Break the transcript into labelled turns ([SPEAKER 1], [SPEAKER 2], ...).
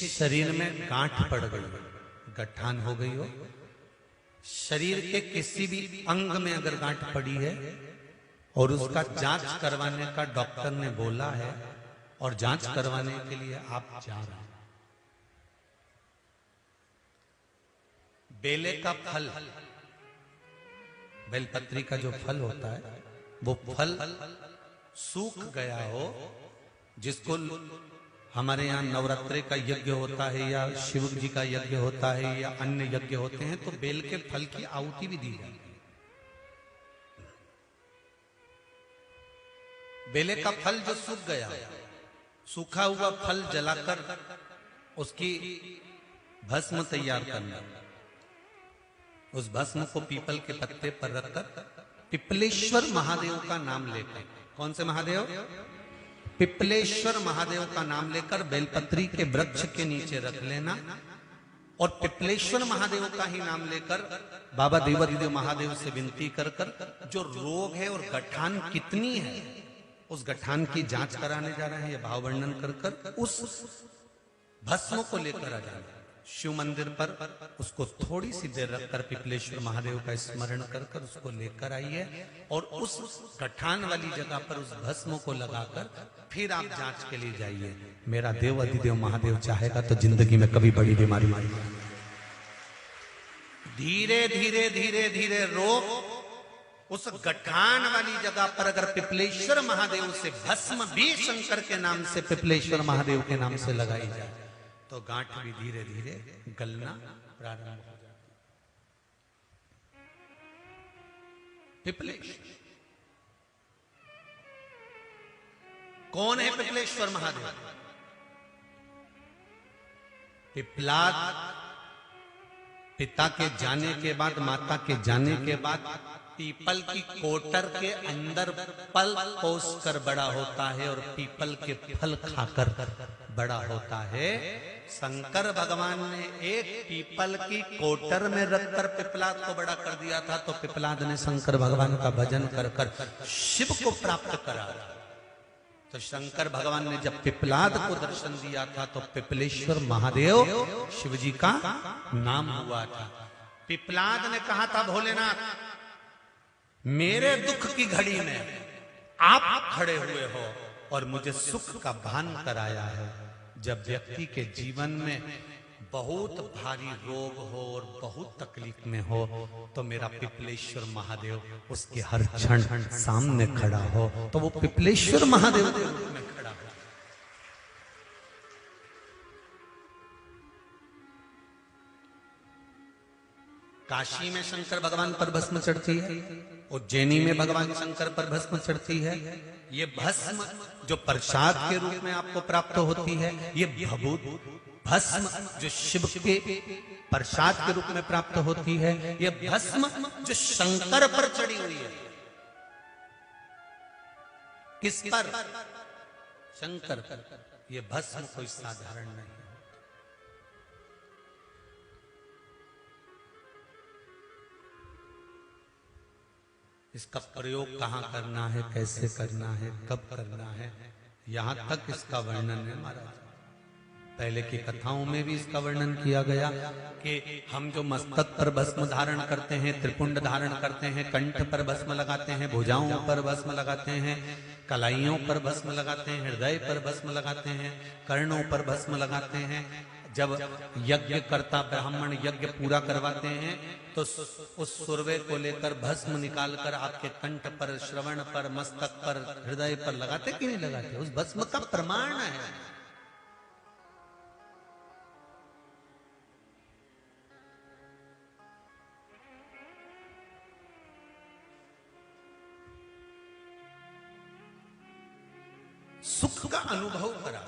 [SPEAKER 1] शरीर में गांठ पड़ गई हो, गठान हो गई हो, शरीर के किसी भी अंग में अगर गांठ पड़ी है और उसका जांच करवाने का डॉक्टर ने बोला है और जांच करवाने के लिए आप जा रहे हैं, बेले का फल, बेलपत्री का जो फल होता है वो फल सूख गया हो, जिसको हमारे यहाँ नवरात्रि का यज्ञ होता है या शिव जी का यज्ञ होता है या अन्य यज्ञ होते हैं, तो बेल के फल की आहुति भी दी जाती है। बेले का फल जो सूख गया, सूखा हुआ फल जलाकर उसकी भस्म तैयार करना, उस भस्म को पीपल के पत्ते पर रखकर पिपलेश्वर महादेव का नाम लेकर, कौन से महादेव? पिपलेश्वर महादेव का नाम लेकर बेलपत्री के वृक्ष के नीचे रख लेना और पिपलेश्वर महादेव का ही नाम लेकर बाबा देवादिदेव महादेव से विनती कर कर जो रोग है और गठान कितनी है उस गठान की जांच कराने जा रहे हैं, ये भाव वर्णन कर कर उस भस्म को लेकर आ जाना शिव मंदिर पर, उसको थोड़ी सी देर रखकर पिपलेश्वर महादेव का स्मरण कर कर उसको लेकर आइए और उस गठान वाली जगह पर उस भस्म को लगाकर फिर आप जांच के लिए जाइए। मेरा देव अधिदेव महादेव चाहेगा तो जिंदगी में कभी बड़ी बीमारी नहीं, धीरे धीरे धीरे धीरे रोग उस गठान वाली जगह पर अगर पिपलेश्वर महादेव से भस्म भी शंकर के नाम से, पिपलेश्वर महादेव के नाम से लगाई जाए तो गांठ भी धीरे धीरे गलना प्रारंभ हो जाती है। पिपलेश्वर कौन है? पिपलेश्वर महादेव। पिपलाद पिता के जाने के बाद, माता के जाने के बाद पीपल की कोटर के अंदर पल पोस कर बड़ा होता है और पीपल के फल खाकर बड़ा होता है। शंकर भगवान ने एक पीपल की कोटर में रखकर पिपलाद को बड़ा कर दिया था, तो पिपलाद ने शंकर भगवान का भजन कर कर शिव को प्राप्त करा। तो शंकर भगवान ने जब पिपलाद को दर्शन दिया था तो पिपलेश्वर महादेव शिव जी का नाम हुआ था। पिपलाद ने कहा था, भोलेनाथ मेरे दुख की घड़ी में आप खड़े हुए हो और मुझे सुख का भान कराया है। जब व्यक्ति के जीवन में बहुत भारी रोग हो और बहुत तकलीफ में हो तो मेरा पिपलेश्वर महादेव उसके हर क्षण सामने खड़ा हो, तो वो पिपलेश्वर महादेव के रूप में खड़ा हो। काशी में शंकर भगवान पर भस्म चढ़ती है, उज्जैनी में भगवान शंकर पर भस्म चढ़ती है। ये भस्म जो प्रसाद के रूप में आपको प्राप्त होती है, ये भभूत भस्म जो शिव के प्रसाद के रूप में प्राप्त होती है, ये भस्म जो शंकर पर चढ़ी हुई है। किस पर? शंकर पर। ये भस्म कोई साधारण नहीं है। इसका प्रयोग कहाँ करना है, कैसे करना है, कब करना है, यहां तक इसका वर्णन है महाराज। पहले की कथाओं में भी इसका वर्णन किया गया कि हम जो मस्तक पर भस्म धारण करते हैं, त्रिपुंड धारण करते हैं, कंठ पर भस्म लगाते हैं, भुजाओं पर भस्म लगाते हैं, कलाइयों पर भस्म लगाते हैं, हृदय पर भस्म लगाते हैं, कर्णों पर भस्म लगाते हैं। जब यज्ञ करता ब्राह्मण यज्ञ पूरा करवाते हैं तो उस सुरवे को लेकर भस्म निकालकर आपके कंठ पर, श्रवण पर, मस्तक पर, हृदय पर लगाते कि नहीं लगाते? उस भस्म का प्रमाण है। सुख का अनुभव करा।